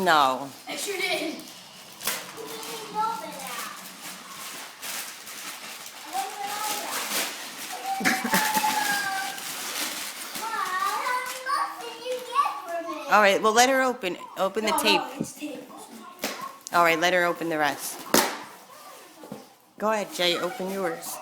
No. I sure did. All right, well, let her open the tape. No, it's tape. All right, let her open the rest. Go ahead, Jay, open yours.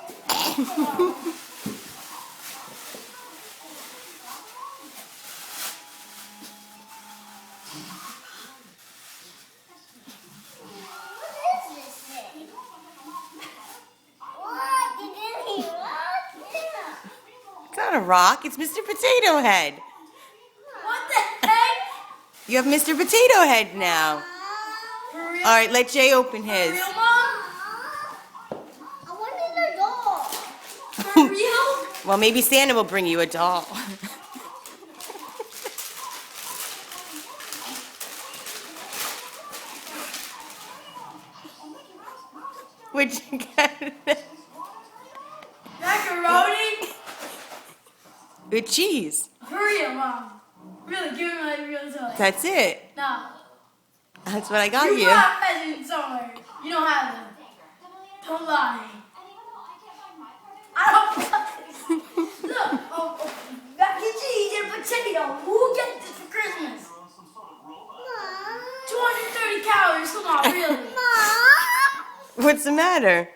It's not a rock, it's Mr. Potato Head. What the heck? You have Mr. Potato Head now. For real? All right, let Jay open his. For real, Mom? I wanted a doll. For real? Well, maybe Santa will bring you a doll. What'd you get? Macaroni? With cheese. For real, Mom. Really, give me my real toy. That's it. No. That's what I got You you. got pheasant somewhere. You don't have them. Don't lie. I don't. Look, mac and cheese and potato. Who gets this for Christmas? 230 calories. Come on, really. What's the matter?